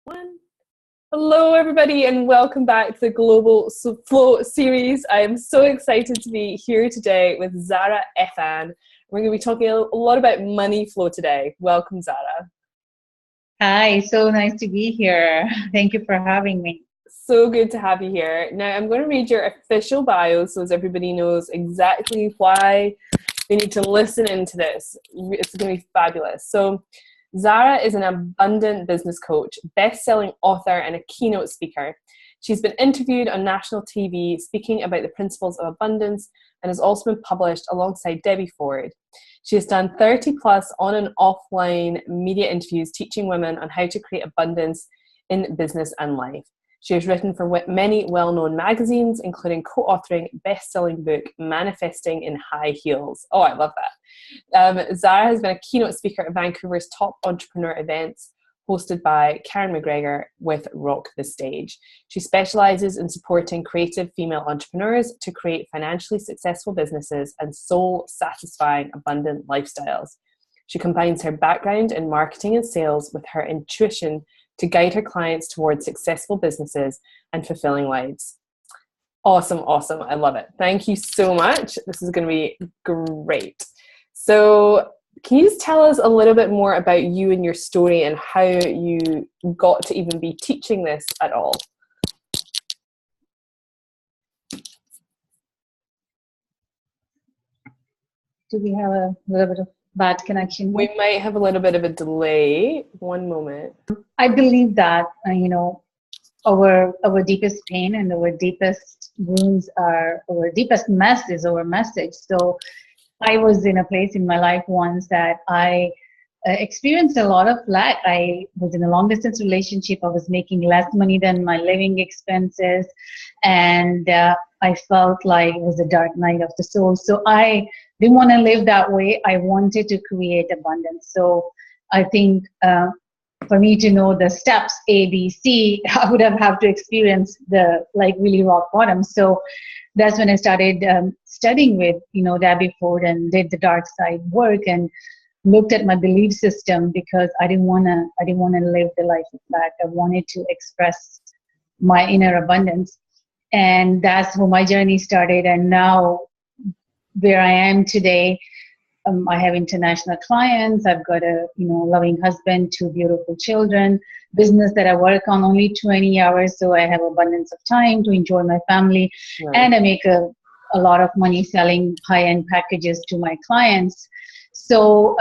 One. Hello, everybody, and welcome back to the Global Flow series. I am so excited to be here today with Zahra Efan. We're going to be talking a lot about money flow today. Welcome, Zahra. Hi, so nice to be here. Thank you for having me. So good to have you here. Now, I'm going to read your official bio so as everybody knows exactly why they need to listen into this. It's going to be fabulous. So, Zahra is an abundant business coach, best-selling author, and a keynote speaker. She's been interviewed on national TV speaking about the principles of abundance and has also been published alongside Debbie Ford. She has done 30 plus on and offline media interviews teaching women on how to create abundance in business and life. She has written for many well-known magazines, including co-authoring best-selling book, Manifesting in High Heels. Oh, I love that. Zahra has been a keynote speaker at Vancouver's top entrepreneur events, hosted by Karen McGregor with Rock the Stage. She specializes in supporting creative female entrepreneurs to create financially successful businesses and soul-satisfying, abundant lifestyles. She combines her background in marketing and sales with her intuition to guide her clients towards successful businesses and fulfilling lives. Awesome, awesome. I love it. Thank you so much. This is going to be great. So can you just tell us a little bit more about you and your story and how you got to even be teaching this at all? Do we have a little bit of bad connection? We might have a little bit of a delay. One moment. I believe that, our deepest pain and our deepest wounds are, our deepest mess is our message. So I was in a place in my life once that I experienced a lot of lack. I was in a long distance relationship. I was making less money than my living expenses. And I felt like it was a dark night of the soul. So I didn't want to live that way. I wanted to create abundance. So I think for me to know the steps A, B, C, I would have to experience the really rock bottom. So that's when I started studying with Debbie Ford and did the dark side work and looked at my belief system because I didn't want to live the life of lack. I wanted to express my inner abundance, and that's where my journey started. And now where I am today, I have international clients. I've got a loving husband, 2 beautiful children, business that I work on only 20 hours, so I have abundance of time to enjoy my family. Right. And I make a lot of money selling high-end packages to my clients. So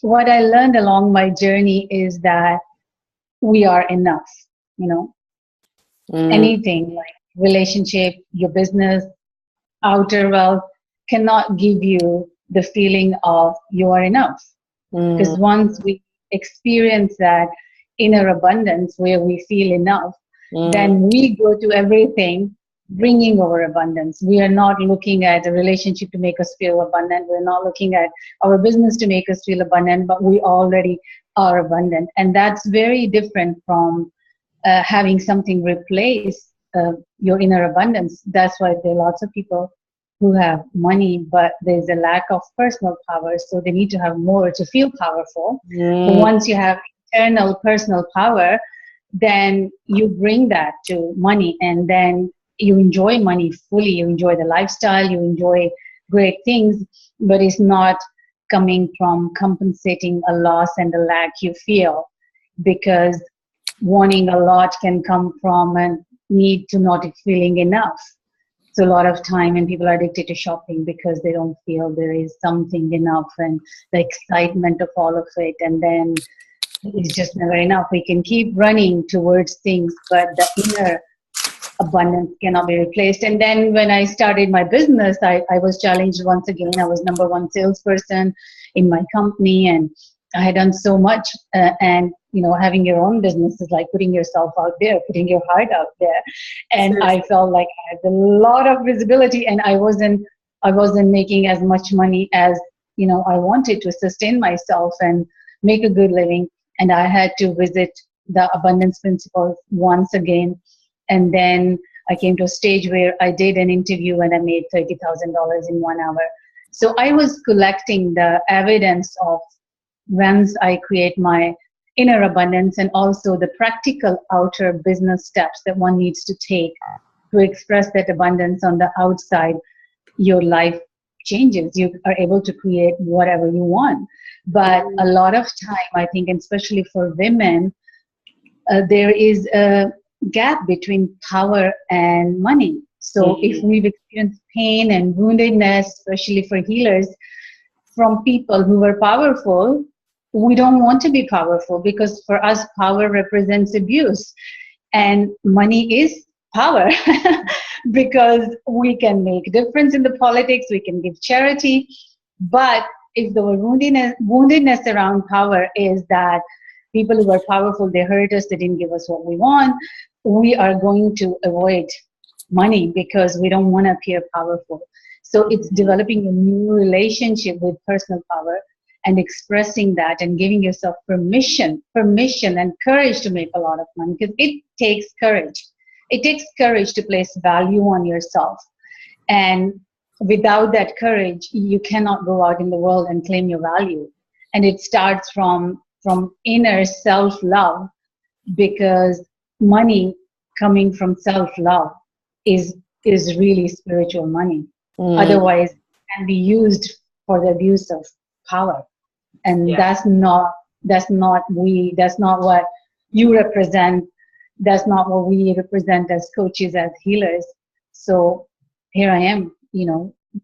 what I learned along my journey is that we are enough. Anything like relationship, your business, outer wealth cannot give you the feeling of you are enough. Because once we experience that inner abundance where we feel enough, then we go to everything bringing our abundance. We are not looking at a relationship to make us feel abundant. We're not looking at our business to make us feel abundant, but we already are abundant. And that's very different from having something replace your inner abundance. That's why there are lots of people who have money, but there's a lack of personal power, so they need to have more to feel powerful. But once you have internal personal power, then you bring that to money, and then you enjoy money fully. You enjoy the lifestyle, you enjoy great things, but it's not coming from compensating a loss and a lack you feel, because wanting a lot can come from a need to not feeling enough. So a lot of time when people are addicted to shopping because they don't feel there is something enough and the excitement of all of it, and then it's just never enough. We can keep running towards things, but the inner abundance cannot be replaced. And then when I started my business, I was challenged once again. I was number 1 salesperson in my company, and I had done so much. And having your own business is like putting yourself out there, putting your heart out there. And I felt like I had a lot of visibility, and I wasn't making as much money as I wanted to sustain myself and make a good living. And I had to visit the abundance principles once again. And then I came to a stage where I did an interview and I made $30,000 in 1 hour. So I was collecting the evidence of once I create my inner abundance and also the practical outer business steps that one needs to take to express that abundance on the outside, your life changes. You are able to create whatever you want. But a lot of time, I think, and especially for women, there is a gap between power and money. So if we've experienced pain and woundedness, especially for healers, from people who were powerful, we don't want to be powerful, because for us, power represents abuse. And money is power because we can make difference in the politics, we can give charity. But if the woundedness around power is that people who are powerful, they hurt us, they didn't give us what we want, we are going to avoid money because we don't want to appear powerful. So it's developing a new relationship with personal power and expressing that and giving yourself permission and courage to make a lot of money, because it takes courage. It takes courage to place value on yourself. And without that courage, you cannot go out in the world and claim your value. And it starts from inner self-love, because money coming from self-love is really spiritual money. Otherwise, it can be used for the abuse of power. And that's not what you represent. That's not what we represent as coaches, as healers. So here I am,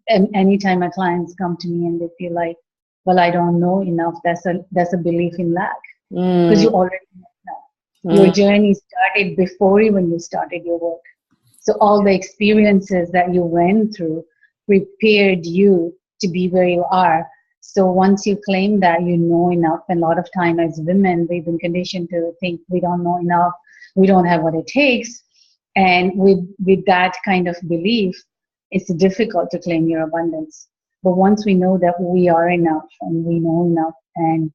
and anytime my clients come to me and they feel like, well, I don't know enough, that's a belief in lack, because you already know enough. Your journey started before even you started your work. So all the experiences that you went through prepared you to be where you are. So once you claim that you know enough, and a lot of time as women, we've been conditioned to think we don't know enough, we don't have what it takes. And with that kind of belief, it's difficult to claim your abundance. But once we know that we are enough and we know enough, and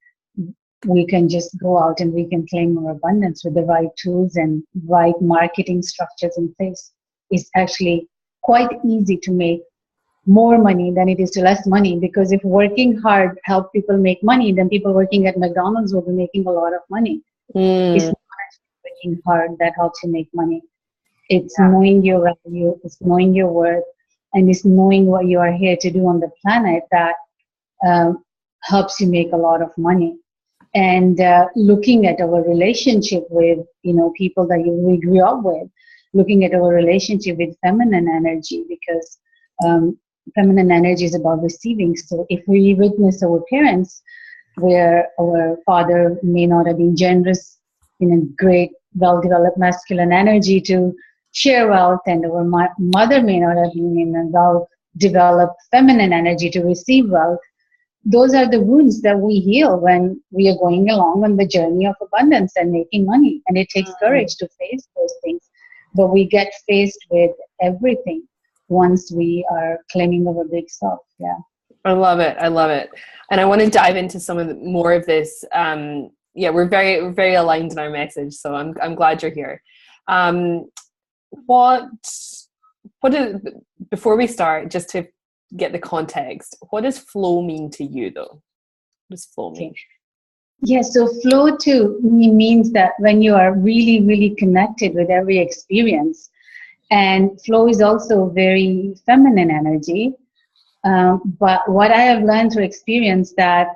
we can just go out and we can claim our abundance with the right tools and right marketing structures in place, it's actually quite easy to make more money than it is to less money. Because if working hard help people make money, then people working at McDonald's will be making a lot of money. It's not actually working hard that helps you make money. It's knowing your value, it's knowing your worth, and it's knowing what you are here to do on the planet that helps you make a lot of money. And looking at our relationship with people that we grew up with, looking at our relationship with feminine energy, because feminine energy is about receiving. So if we witness our parents, where our father may not have been generous in a great, well-developed masculine energy to share wealth, and our mother may not have been in a well-developed feminine energy to receive wealth, those are the wounds that we heal when we are going along on the journey of abundance and making money. And it takes courage to face those things. But we get faced with everything once we are claiming our big self. Yeah. I love it. And I want to dive into some of more of this. We're very aligned in our message. So I'm glad you're here. Before we start, just to get the context, what does flow mean to you though? What does flow mean? Yeah, so flow to me means that when you are really, really connected with every experience, and flow is also very feminine energy. But what I have learned through experience, that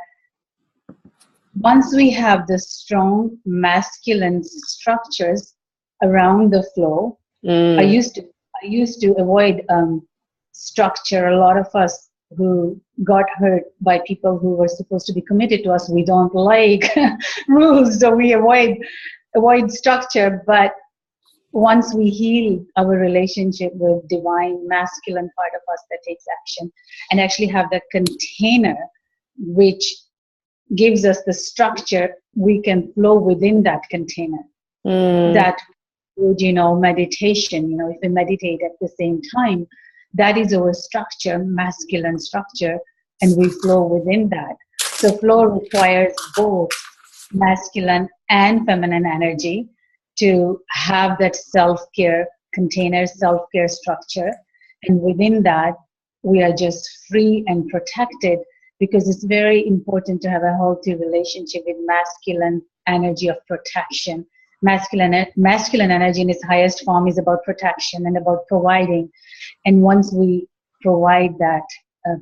once we have the strong masculine structures around the flow, I used to avoid structure. A lot of us who got hurt by people who were supposed to be committed to us, we don't like rules, so we avoid structure. But once we heal our relationship with divine masculine part of us that takes action, and actually have that container which gives us the structure, we can flow within that container. That would, meditation, if we meditate at the same time, that is our structure, masculine structure, and we flow within that. So flow requires both masculine and feminine energy to have that self-care container, self-care structure. And within that, we are just free and protected, because it's very important to have a healthy relationship with masculine energy of protection. Masculine energy in its highest form is about protection and about providing. And once we provide that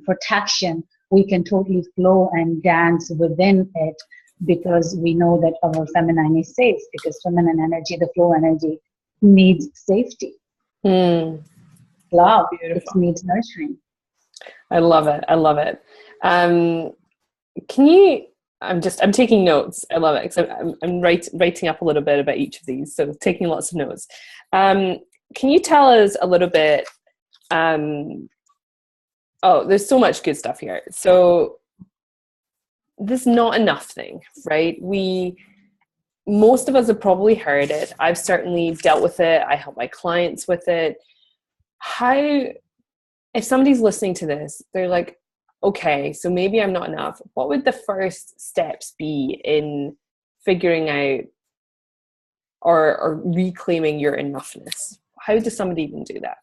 protection, we can totally flow and dance within it, because we know that our feminine is safe, because feminine energy, the flow energy, needs safety, love. It needs nurturing. I love it. I love it. Can you, I'm taking notes. I love it, because I'm writing up a little bit about each of these, so taking lots of notes. Can you tell us a little bit, there's so much good stuff here. So this not enough thing, right? Most of us have probably heard it. I've certainly dealt with it. I help my clients with it. If somebody's listening to this, they're like, okay, so maybe I'm not enough. What would the first steps be in figuring out or reclaiming your enoughness? How does somebody even do that?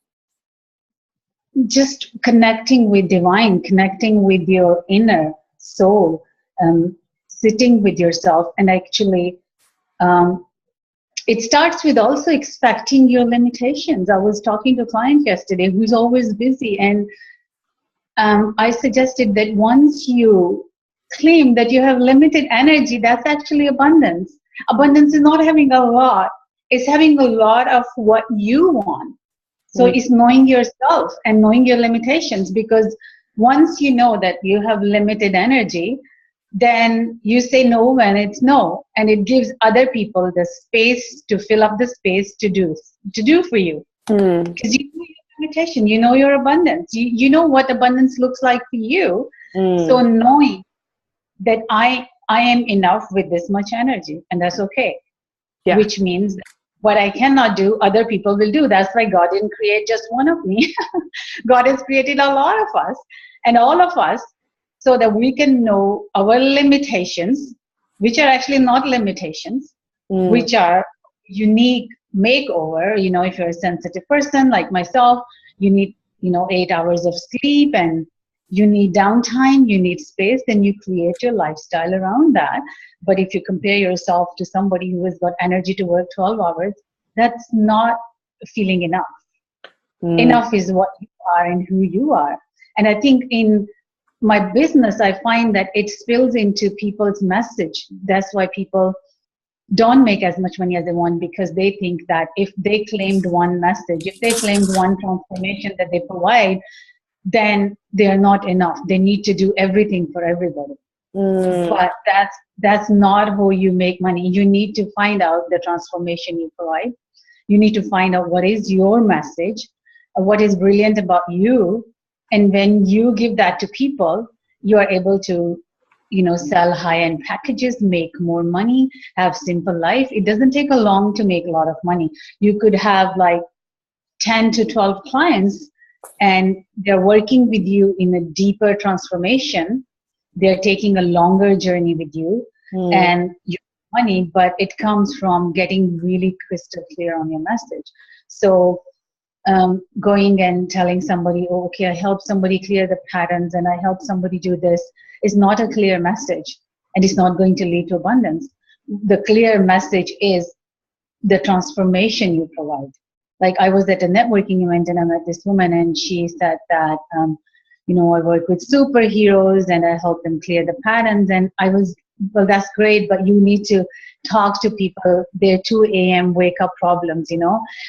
Just connecting with divine, connecting with your inner soul, sitting with yourself, and actually it starts with also expecting your limitations. I was talking to a client yesterday who's always busy, and I suggested that once you claim that you have limited energy, that's actually abundance. Abundance is not having a lot, it's having a lot of what you want. So it's knowing yourself and knowing your limitations, because once you know that you have limited energy, then you say no when it's no, and it gives other people the space to fill up the space to do for you. Because you know your limitation, you know your abundance, you know what abundance looks like for you. So knowing that I am enough with this much energy, and that's okay. Which means that what I cannot do, other people will do. That's why God didn't create just one of me. God has created a lot of us, and all of us, so that we can know our limitations, which are actually not limitations, which are unique makeover. You know, if you're a sensitive person like myself, you need, 8 hours of sleep, and you need downtime, you need space, then you create your lifestyle around that. But if you compare yourself to somebody who has got energy to work 12 hours, that's not feeling enough. Enough is what you are and who you are. And I think in my business, I find that it spills into people's message. That's why people don't make as much money as they want, because they think that if they claimed one message, if they claimed one transformation that they provide, then they are not enough. They need to do everything for everybody. But that's not how you make money. You need to find out the transformation you provide. You need to find out what is your message, what is brilliant about you. And when you give that to people, you are able to, sell high-end packages, make more money, have simple life. It doesn't take a long to make a lot of money. You could have like 10 to 12 clients, and they're working with you in a deeper transformation. They're taking a longer journey with you, and you make money, but it comes from getting really crystal clear on your message. So going and telling somebody, oh, okay, I help somebody clear the patterns and I help somebody do this, is not a clear message, and it's not going to lead to abundance. The clear message is the transformation you provide. Like, I was at a networking event and I met this woman, and she said that, I work with superheroes and I help them clear the patterns. And I was, well, that's great, but you need to talk to people, their 2 a.m. wake up problems.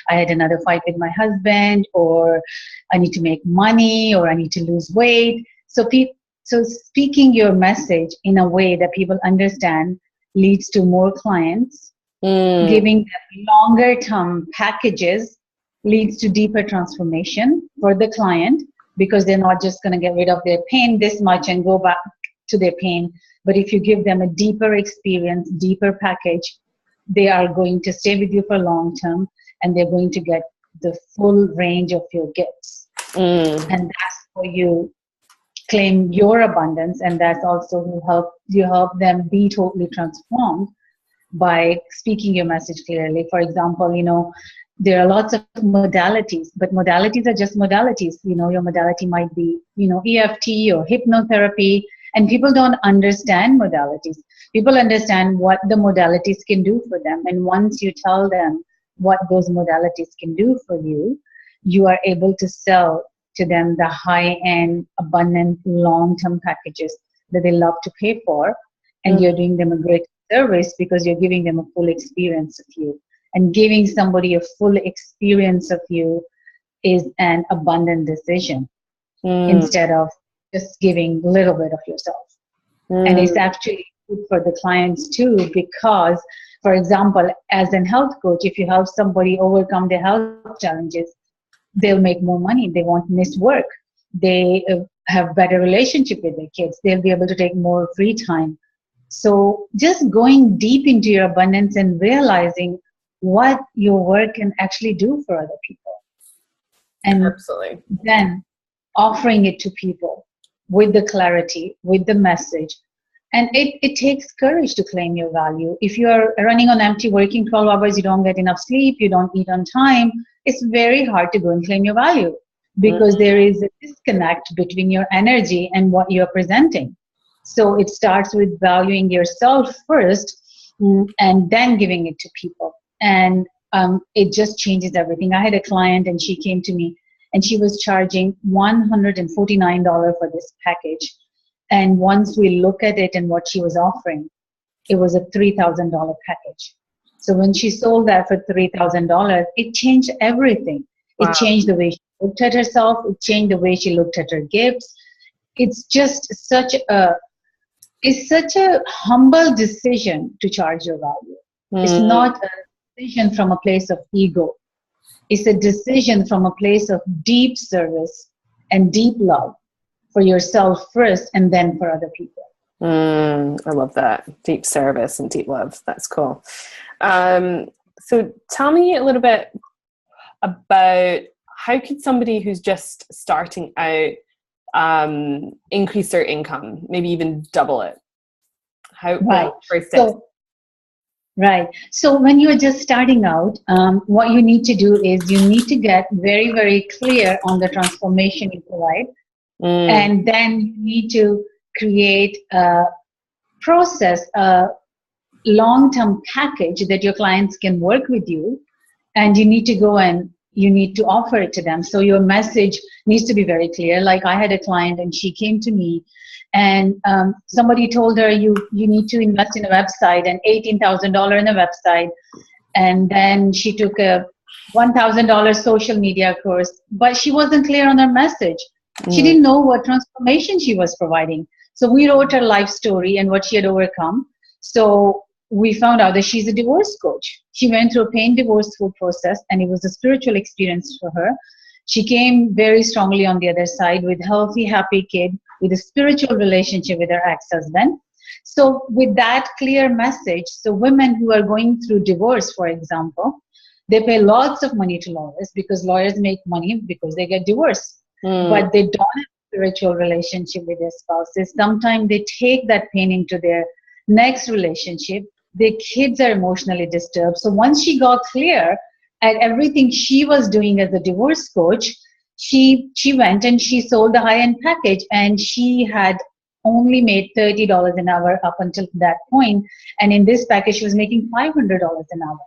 I had another fight with my husband, or I need to make money, or I need to lose weight. So speaking your message in a way that people understand leads to more clients. Giving them longer term packages leads to deeper transformation for the client, because they're not just going to get rid of their pain this much and go back to their pain. But if you give them a deeper experience, deeper package, they are going to stay with you for long term, and they're going to get the full range of your gifts. And that's how you claim your abundance, and that's also you help them be totally transformed by speaking your message clearly. For example, there are lots of modalities, but modalities are just modalities. Your modality might be, EFT or hypnotherapy, and people don't understand modalities. People understand what the modalities can do for them. And once you tell them what those modalities can do for you, you are able to sell to them the high-end, abundant, long-term packages that they love to pay for. And you're doing them a great service because you're giving them a full experience of you. And giving somebody a full experience of you is an abundant decision instead of just giving a little bit of yourself. And it's actually good for the clients too, because, for example, as a health coach, if you help somebody overcome their health challenges, they'll make more money. They won't miss work. They have better relationship with their kids. They'll be able to take more free time. So just going deep into your abundance and realizing what your work can actually do for other people. And Absolutely. then offering it to people with the clarity, with the message. And it takes courage to claim your value. If you're running on empty, working 12 hours, you don't get enough sleep, you don't eat on time, it's very hard to go and claim your value because there is a disconnect between your energy and what you're presenting. So it starts with valuing yourself first and then giving it to people. And it just changes everything. I had a client and she came to me and she was charging $149 for this package. And once we look at it and what she was offering, it was a $3,000 package. So when she sold that for $3,000, it changed everything. Wow. It changed the way she looked at herself. It changed the way she looked at her gifts. It's just such a humble decision to charge your value. It's not a decision from a place of ego. It's a decision from a place of deep service and deep love for yourself first and then for other people. I love that. Deep service and deep love. That's cool. So tell me a little bit about how could somebody who's just starting out increase their income, maybe even double it? Right. So when you're just starting out, what you need to do is you need to get very, very clear on the transformation you provide. And then you need to create a process, a long-term package that your clients can work with you. And you need to go and you need to offer it to them. So your message needs to be very clear. Like I had a client and she came to me and somebody told her you need to invest in a website and $18,000 in a website. And then she took a $1,000 social media course, but she wasn't clear on her message. She didn't know what transformation she was providing. So we wrote her life story and what she had overcome. So we found out that she's a divorce coach. She went through a pain divorceful process and it was a spiritual experience for her. She came very strongly on the other side with healthy, happy kid, with a spiritual relationship with her ex-husband. So with that clear message, so women who are going through divorce, for example, they pay lots of money to lawyers because lawyers make money because they get divorced. But they don't have a spiritual relationship with their spouses. Sometimes they take that pain into their next relationship. Their kids are emotionally disturbed. So once she got clear at everything she was doing as a divorce coach, she went and she sold the high-end package and she had only made $30 an hour up until that point. And in this package, she was making $500 an hour.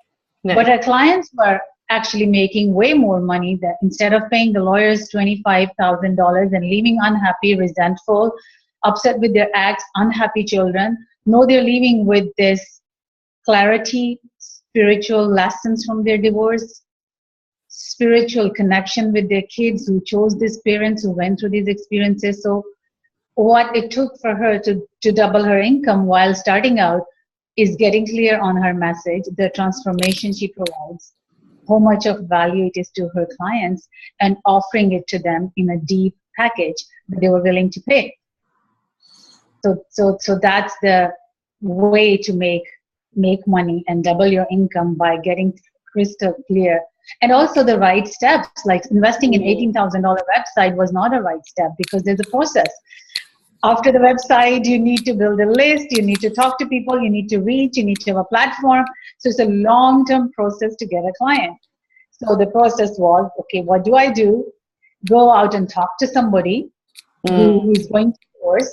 Nice. But her clients were actually making way more money. That instead of paying the lawyers $25,000 and leaving unhappy, resentful, upset with their ex, unhappy children, no, they're leaving with this clarity, spiritual lessons from their divorce, spiritual connection with their kids who chose these parents who went through these experiences. So what it took for her to double her income while starting out is getting clear on her message, the transformation she provides, how much of value it is to her clients, and offering it to them in a deep package that they were willing to pay. So that's the way to make money and double your income, by getting crystal clear. And also the right steps, like investing in $18,000 website was not a right step because there's a process. After the website, you need to build a list, you need to talk to people, you need to reach, you need to have a platform. So it's a long-term process to get a client. So the process was, okay, what do I do? Go out and talk to somebody who is going to divorce.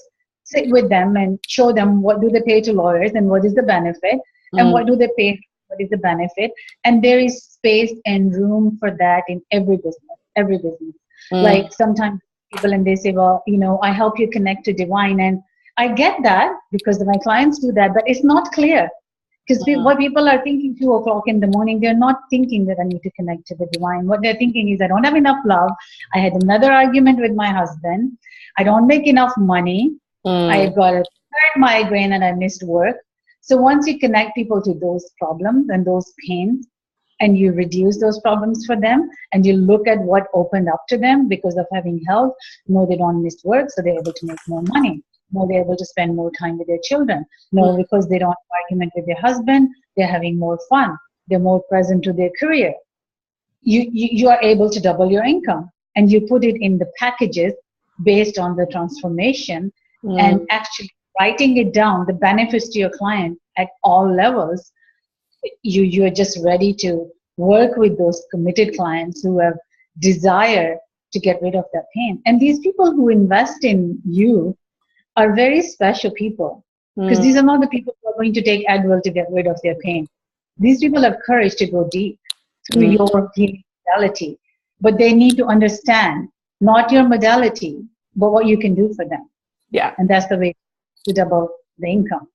sit with them and show them what do they pay to lawyers and what is the benefit, and what do they pay, what is the benefit. And there is space and room for that in every business, every business. Like sometimes people, and they say, well, I help you connect to divine. And I get that because my clients do that, but it's not clear. Because what people are thinking 2 o'clock in the morning, they're not thinking that I need to connect to the divine. What they're thinking is, I don't have enough love. I had another argument with my husband. I don't make enough money. I've got a third migraine and I missed work. So once you connect people to those problems and those pains, and you reduce those problems for them, and you look at what opened up to them because of having health, no, they don't miss work, so they're able to make more money. No, they're able to spend more time with their children. No, because they don't have argument with their husband, they're having more fun. They're more present to their career. You are able to double your income, and you put it in the packages based on the transformation, and actually writing it down, the benefits to your client at all levels. You are just ready to work with those committed clients who have desire to get rid of that pain. And these people who invest in you are very special people, because these are not the people who are going to take Advil to get rid of their pain. These people have courage to go deep through your healing modality, but they need to understand not your modality, but what you can do for them. Yeah. And that's the way to double the income.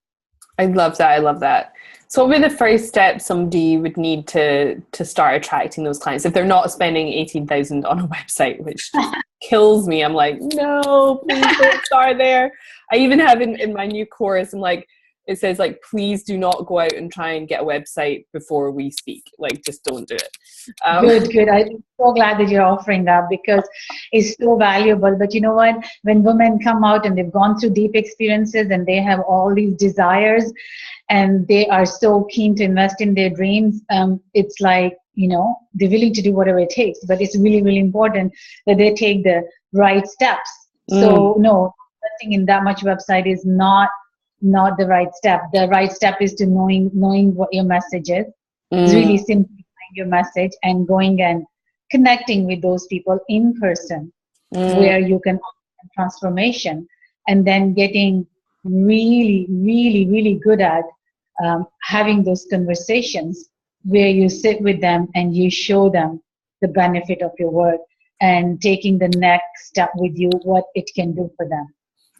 I love that. I love that. So what would be the first step somebody would need to start attracting those clients if they're not spending 18,000 on a website, which just kills me? I'm like, no, please don't start there. I even have in my new course, I'm like, it says like, please do not go out and try and get a website before we speak. Like, just don't do it. Good. I'm so glad that you're offering that, because it's so valuable. But you know what? When women come out and they've gone through deep experiences and they have all these desires and they are so keen to invest in their dreams, it's like, they're willing to do whatever it takes. But it's really, really important that they take the right steps. So no, investing in that much website is not the right step. The right step is to knowing what your message is. It's really simplifying your message and going and connecting with those people in person where you can offer transformation, and then getting really, really, really good at having those conversations where you sit with them and you show them the benefit of your work and taking the next step with you, what it can do for them.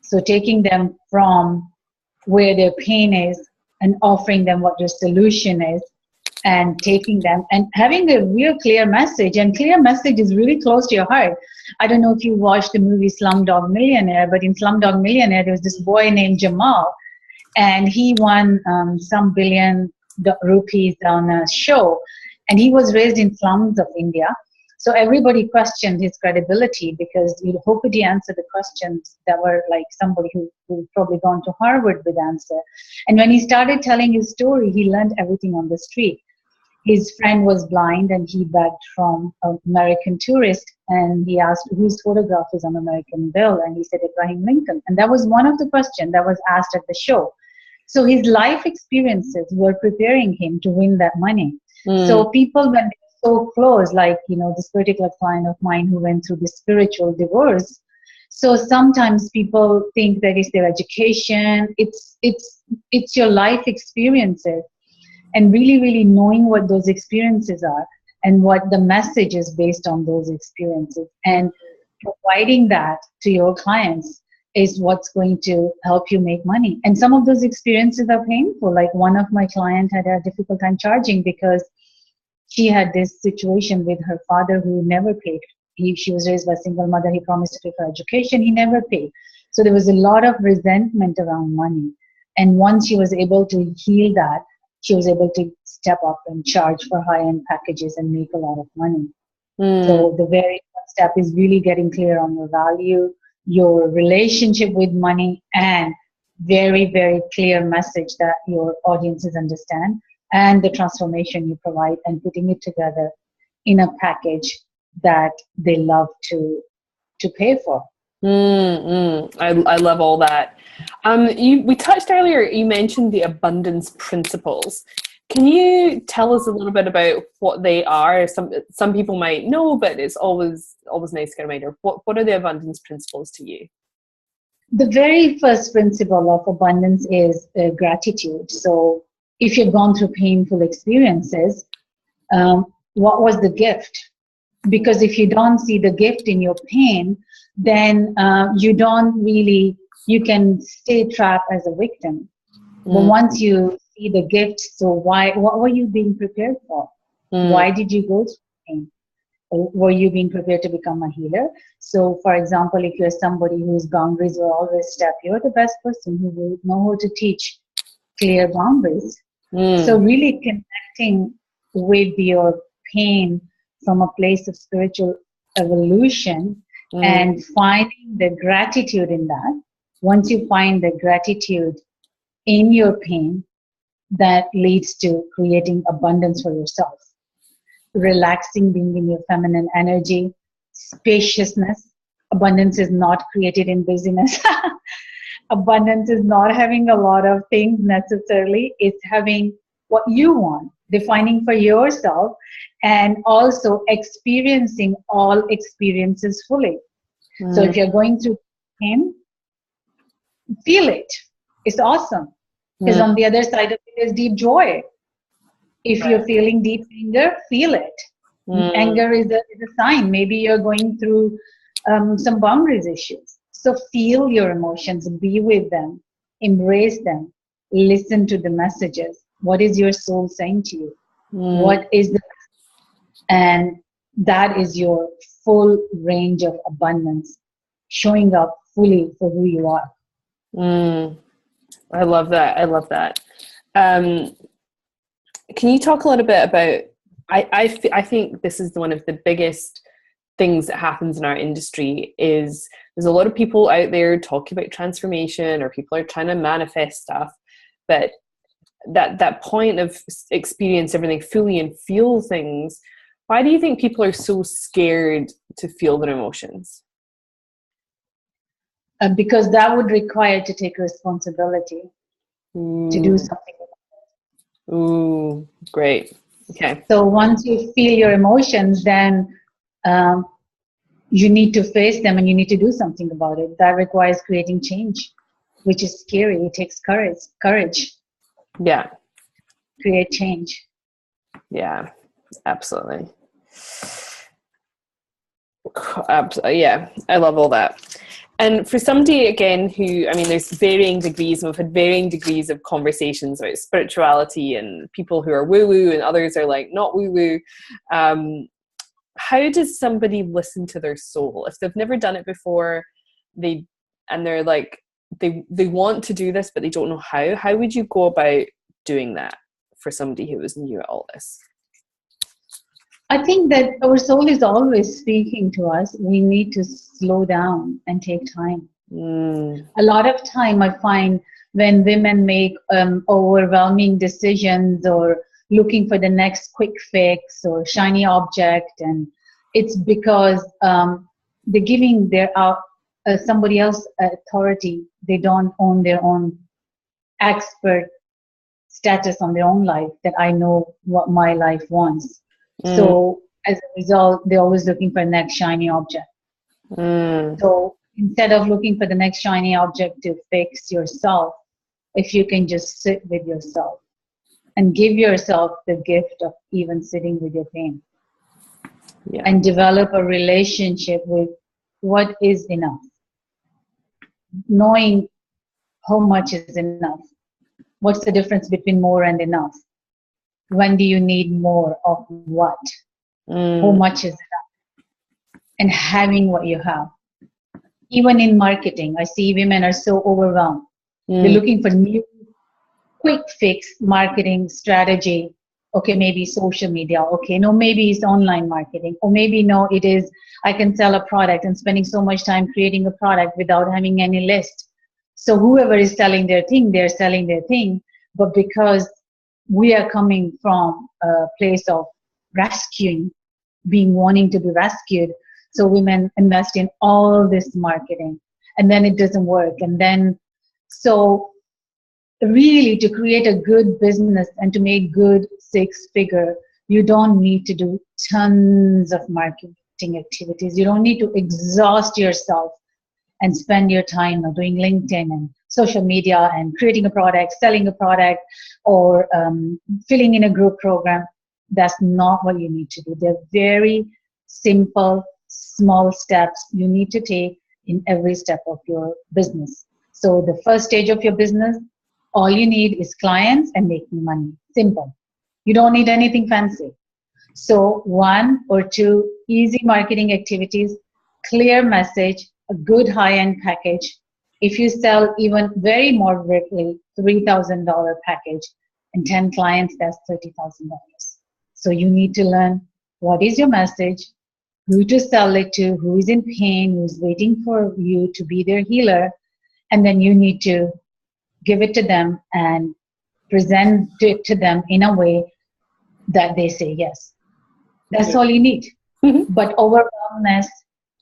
So taking them from where their pain is and offering them what your solution is, and taking them and having a real clear message. And clear message is really close to your heart. I don't know if you watched the movie Slumdog Millionaire, but in Slumdog Millionaire, there was this boy named Jamal, and he won some billion rupees on a show, and he was raised in slums of India. So everybody questioned his credibility, because how could he answer the questions that were like somebody who probably gone to Harvard would answer. And when he started telling his story, he learned everything on the street. His friend was blind, and he begged from an American tourist, and he asked whose photograph is on American bill, and he said Abraham Lincoln. And that was one of the questions that was asked at the show. So his life experiences were preparing him to win that money. So people, when so close, like this particular client of mine who went through the spiritual divorce, so sometimes people think that it's their education, it's your life experiences, and really, really knowing what those experiences are and what the message is based on those experiences, and providing that to your clients is what's going to help you make money. And some of those experiences are painful. Like one of my clients had a difficult time charging because she had this situation with her father who never paid. She was raised by a single mother. He promised to pay for education. He never paid. So there was a lot of resentment around money. And once she was able to heal that, she was able to step up and charge for high-end packages and make a lot of money. So the very first step is really getting clear on your value, your relationship with money, and very, very clear message that your audiences understand, and the transformation you provide, and putting it together in a package that they love to pay for. I love all that. We touched earlier, you mentioned the abundance principles. Can you tell us a little bit about what they are? Some people might know, but it's always nice to get a reminder. What are the abundance principles to you? The very first principle of abundance is gratitude. So if you've gone through painful experiences, what was the gift? Because if you don't see the gift in your pain, then you can stay trapped as a victim. But once you see the gift, so what were you being prepared for? Why did you go through pain? Were you being prepared to become a healer? So, for example, if you're somebody whose boundaries were always stepped, you're the best person who will know how to teach clear boundaries. So really connecting with your pain from a place of spiritual evolution and finding the gratitude in that. Once you find the gratitude in your pain, that leads to creating abundance for yourself. Relaxing, being in your feminine energy, spaciousness. Abundance is not created in busyness. Abundance is not having a lot of things necessarily. It's having what you want, defining for yourself, and also experiencing all experiences fully. So if you're going through pain, feel it. It's awesome. Because on the other side of it is deep joy. If you're feeling deep anger, feel it. Anger is a sign. Maybe you're going through some boundaries issues. So feel your emotions, be with them, embrace them, listen to the messages. What is your soul saying to you? What is the, and that is your full range of abundance, showing up fully for who you are. I love that. I love that. Can you talk a little bit about, I think this is one of the biggest things that happens in our industry is there's a lot of people out there talking about transformation, or people are trying to manifest stuff, but that point of experience everything fully and feel things, why do you think people are so scared to feel their emotions? Because that would require to take responsibility to do something. Ooh, great. Okay. So once you feel your emotions, then you need to face them and you need to do something about it. That requires creating change, which is scary. It takes courage. Yeah. Create change. Yeah, absolutely. Yeah, I love all that. And for somebody, again, who, I mean, there's varying degrees, and we've had varying degrees of conversations about spirituality, and people who are woo-woo and others are like not woo-woo. How does somebody listen to their soul? If they've never done it before, they're like, they want to do this, but they don't know how would you go about doing that for somebody who is new at all this? I think that our soul is always speaking to us. We need to slow down and take time. A lot of time I find when women make overwhelming decisions or looking for the next quick fix or shiny object, and it's because they're giving somebody else authority. They don't own their own expert status on their own life, that I know what my life wants. So as a result, they're always looking for the next shiny object. So instead of looking for the next shiny object to fix yourself, if you can just sit with yourself and give yourself the gift of even sitting with your pain, and develop a relationship with what is enough, knowing how much is enough. What's the difference between more and enough? When do you need more of what? How much is enough? And having what you have. Even in marketing, I see women are so overwhelmed. They're looking for new, quick fix marketing strategy. Okay, maybe social media. Okay, no, maybe it's online marketing. Or maybe no, it is I can sell a product, and spending so much time creating a product without having any list. So whoever is selling their thing, they're selling their thing. But because we are coming from a place of rescuing, wanting to be rescued, so women invest in all this marketing, and then it doesn't work. And then, so really to create a good business and to make good six-figure, you don't need to do tons of marketing activities. You don't need to exhaust yourself and spend your time doing LinkedIn and social media and creating a product, selling a product, or filling in a group program. That's not what you need to do. They're very simple, small steps you need to take in every step of your business. So the first stage of your business, all you need is clients and making money. Simple. You don't need anything fancy. So 1 or 2 easy marketing activities, clear message, a good high-end package. If you sell even very moderately $3,000 package and 10 clients, that's $30,000. So you need to learn what is your message, who to sell it to, who is in pain, who's waiting for you to be their healer, and then you need to give it to them and present it to them in a way that they say yes. That's all you need. But overwhelmness,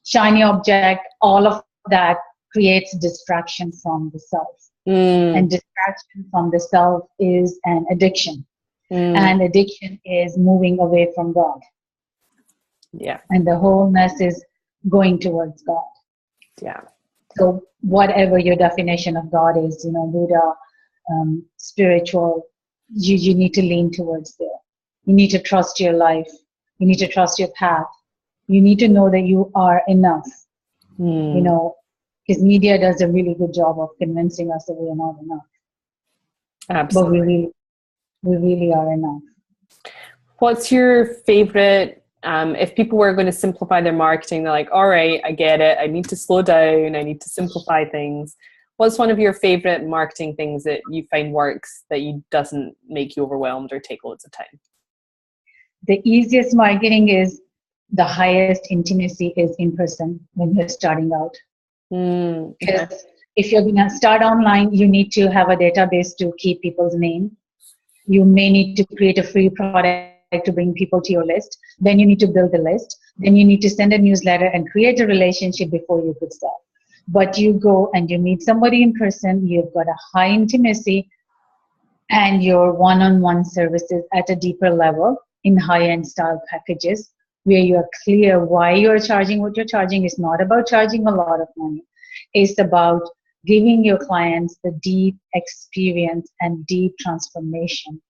shiny object, all of that creates distraction from the self. And distraction from the self is an addiction. And addiction is moving away from God. Yeah. And the wholeness is going towards God. Yeah. So whatever your definition of God is, Buddha, spiritual, you need to lean towards there. You need to trust your life. You need to trust your path. You need to know that you are enough. Because media does a really good job of convincing us that we are not enough. Absolutely. But we really are enough. What's your favorite, if people were going to simplify their marketing, they're like, all right, I get it. I need to slow down. I need to simplify things. What's one of your favorite marketing things that you find works that you doesn't make you overwhelmed or take loads of time? The easiest marketing is the highest intimacy is in person when you're starting out. Because if you're going to start online, you need to have a database to keep people's name. You may need to create a free product to bring people to your list. Then you need to build a list. Then you need to send a newsletter and create a relationship before you could sell. But you go and you meet somebody in person, you've got a high intimacy and your one-on-one services at a deeper level in high-end style packages where you are clear why you're charging what you're charging. It's not about charging a lot of money. It's about giving your clients the deep experience and deep transformation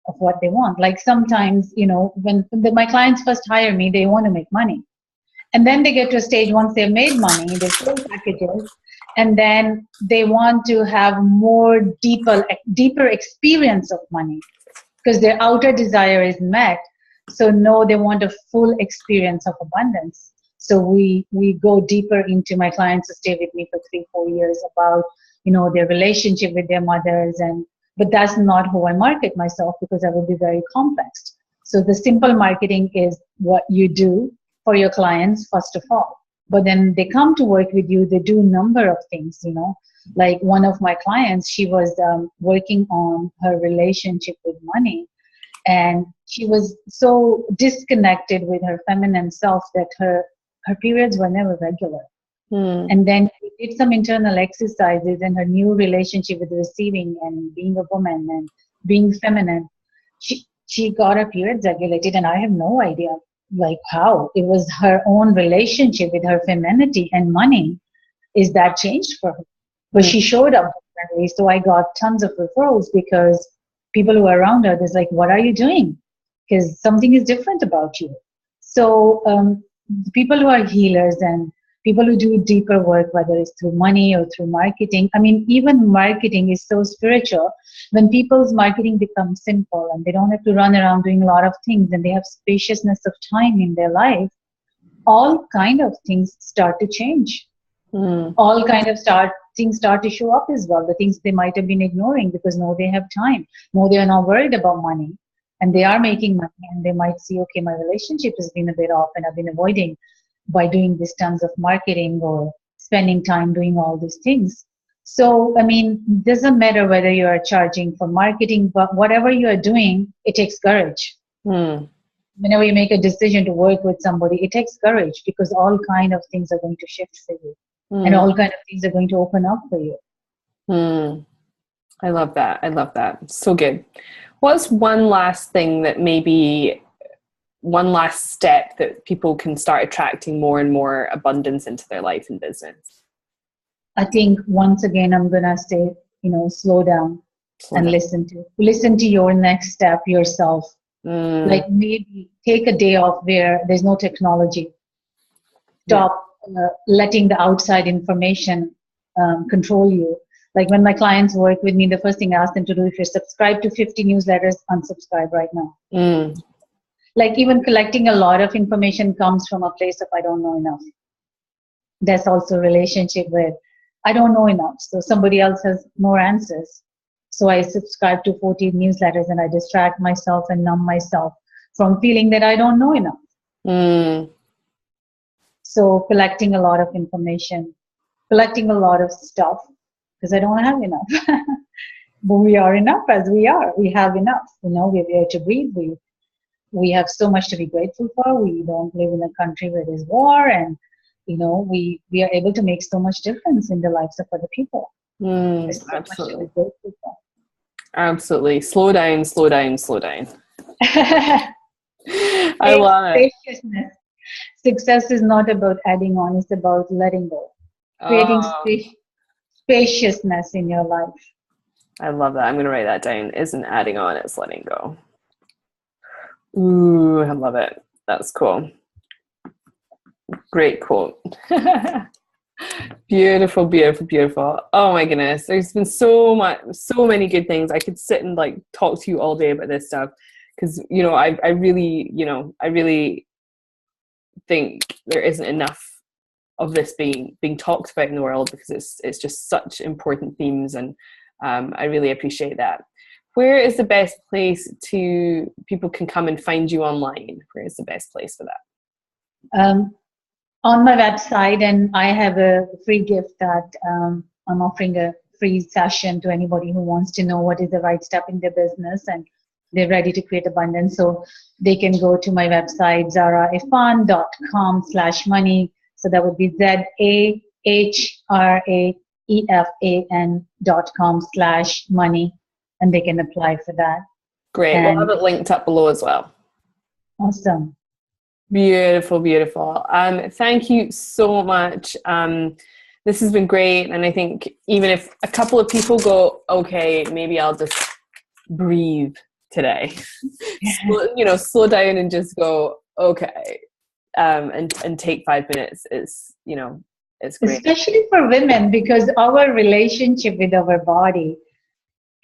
of what they want. Like sometimes, when my clients first hire me, they want to make money. And then they get to a stage once they've made money, they sell packages, and then they want to have more deeper experience of money because their outer desire is met. So no, they want a full experience of abundance. So we go deeper into my clients to stay with me for 3-4 years about, their relationship with their mothers. But that's not who I market myself because I will be very complex. So the simple marketing is what you do for your clients, first of all. But then they come to work with you, they do a number of things, Like one of my clients, she was working on her relationship with money. And she was so disconnected with her feminine self that her periods were never regular. And then we did some internal exercises and her new relationship with receiving and being a woman and being feminine. She got her periods regulated, and I have no idea like how. It was her own relationship with her femininity and money is that changed for her. But she showed up differently. So I got tons of referrals because people who are around her, there's like, what are you doing? Because something is different about you. So people who are healers and people who do deeper work, whether it's through money or through marketing. I mean, even marketing is so spiritual. When people's marketing becomes simple and they don't have to run around doing a lot of things and they have spaciousness of time in their life, all kind of things start to change. All kind of things start to show up as well. The things they might have been ignoring because no, they have time. No, they are not worried about money. And they are making money and they might see, okay, my relationship has been a bit off and I've been avoiding by doing this tons of marketing or spending time doing all these things. So, I mean, it doesn't matter whether you are charging for marketing, but whatever you are doing, it takes courage. Whenever you make a decision to work with somebody, it takes courage because all kind of things are going to shift for you and all kind of things are going to open up for you. I love that. I love that. So good. What's one last thing that maybe one last step that people can start attracting more and more abundance into their life and business? I think once again, I'm going to say, slow down and listen to your next step yourself. Like maybe take a day off where there's no technology. Stop letting the outside information control you. Like when my clients work with me, the first thing I ask them to do, if you're subscribed to 50 newsletters, unsubscribe right now. Like even collecting a lot of information comes from a place of I don't know enough. That's also a relationship with I don't know enough. So somebody else has more answers. So I subscribe to 40 newsletters and I distract myself and numb myself from feeling that I don't know enough. So collecting a lot of information, collecting a lot of stuff because I don't have enough. But we are enough as we are. We have enough. We're here to breathe. We have so much to be grateful for. We don't live in a country where there's war, and we are able to make so much difference in the lives of other people. Absolutely. Absolutely. Slow down, slow down, slow down. I love it. Spaciousness. Success is not about adding on, it's about letting go. Creating spaciousness in your life. I love that. I'm going to write that down. Isn't adding on, it's letting go. Ooh, I love it. That's cool. Great quote. Beautiful, beautiful, beautiful. Oh my goodness. There's been so many good things. I could sit and like talk to you all day about this stuff because, I really think there isn't enough of this being talked about in the world because it's just such important themes, and I really appreciate that. Where is the best place people can come and find you online? Where is the best place for that? On my website, and I have a free gift that I'm offering a free session to anybody who wants to know what is the right step in their business and they're ready to create abundance. So they can go to my website, zahraefan.com/money. So that would be ZAHRAEFAN.com/money, and they can apply for that. Great. We'll have it linked up below as well. Awesome. Beautiful, beautiful. Thank you so much. This has been great. And I think even if a couple of people go, okay, maybe I'll just breathe today, slow down and just go, okay. And take 5 minutes is, it's great. Especially for women, because our relationship with our body,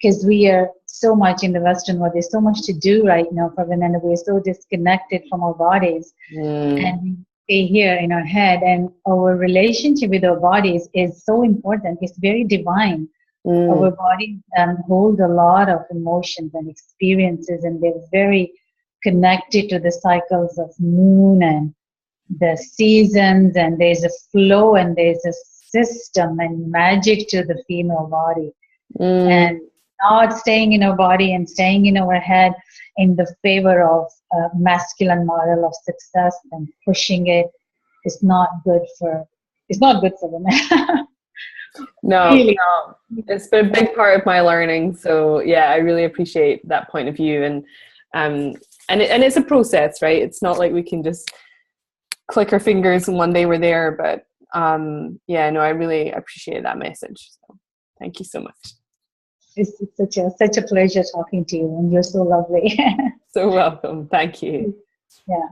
because we are so much in the Western world, there's so much to do right now for women. We're so disconnected from our bodies and we stay here in our head, and our relationship with our bodies is so important. It's very divine. Our bodies hold a lot of emotions and experiences, and they're very connected to the cycles of moon and the seasons, and there's a flow and there's a system and magic to the female body. And not staying in our body and staying in our head in the favor of masculine model of success and pushing it is not good for women. No, really. No, it's been a big part of my learning. So yeah, I really appreciate that point of view, and it's a process, right? It's not like we can just click our fingers and one day we're there. But I really appreciate that message. So thank you so much. It's such a pleasure talking to you, and you're so lovely. So welcome. Thank you. Yeah.